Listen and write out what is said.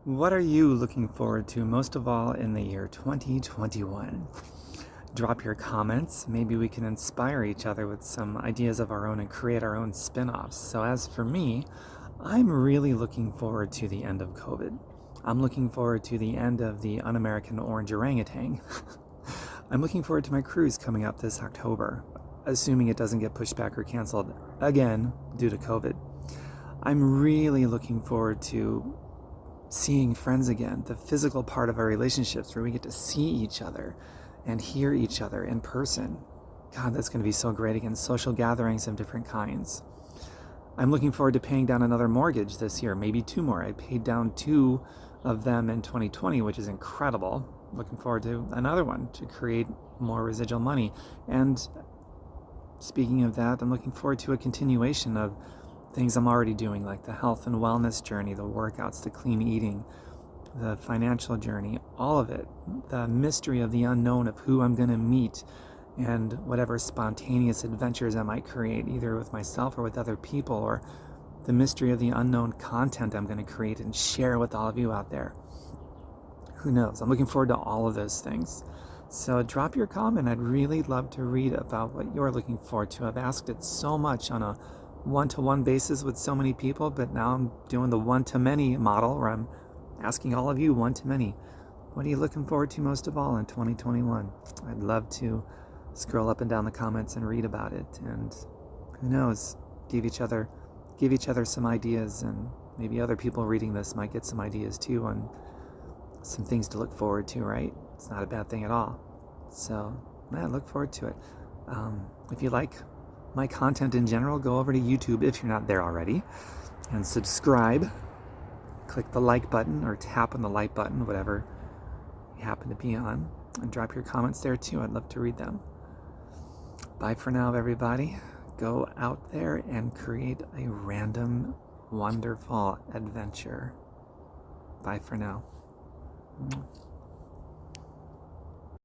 What are you looking forward to most of all in the year 2021? Drop your comments. Maybe we can inspire each other with some ideas of our own and create our own spin offs. So, as for me, I'm really looking forward to the end of COVID. I'm looking forward to the end of the un American orange orangutan. I'm looking forward to my cruise coming up this October, assuming it doesn't get pushed back or canceled again due to COVID. I'm really looking forward to seeing friends again, the physical part of our relationships where we get to see each other and hear each other in person. God, that's going to be so great again. Social gatherings of different kinds. I'm looking forward to paying down another mortgage this year, maybe two more. I paid down two of them in 2020, which is incredible. Looking forward to another one to create more residual money. And speaking of that, I'm looking forward to a continuation of things I'm already doing, like the health and wellness journey, the workouts, the clean eating, the financial journey, all of it, the mystery of the unknown of who I'm going to meet, and whatever spontaneous adventures I might create, either with myself or with other people, or the mystery of the unknown content I'm going to create and share with all of you out there. Who knows? I'm looking forward to all of those things. So drop your comment. I'd really love to read about what you're looking forward to. I've asked it so much on a one-to-one basis with so many people, but now I'm doing the one-to-many model where I'm asking all of you one-to-many. What are you looking forward to most of all in 2021? I'd love to scroll up and down the comments and read about it, and who knows, give each other some ideas, and maybe other people reading this might get some ideas too on some things to look forward to, right? It's not a bad thing at all. So, man, look forward to it. If you like my content in general, go over to YouTube if you're not there already and subscribe. Click the like button or tap on the like button, whatever you happen to be on, and drop your comments there too. I'd love to read them. Bye for now, everybody. Go out there and create a random, wonderful adventure. Bye for now.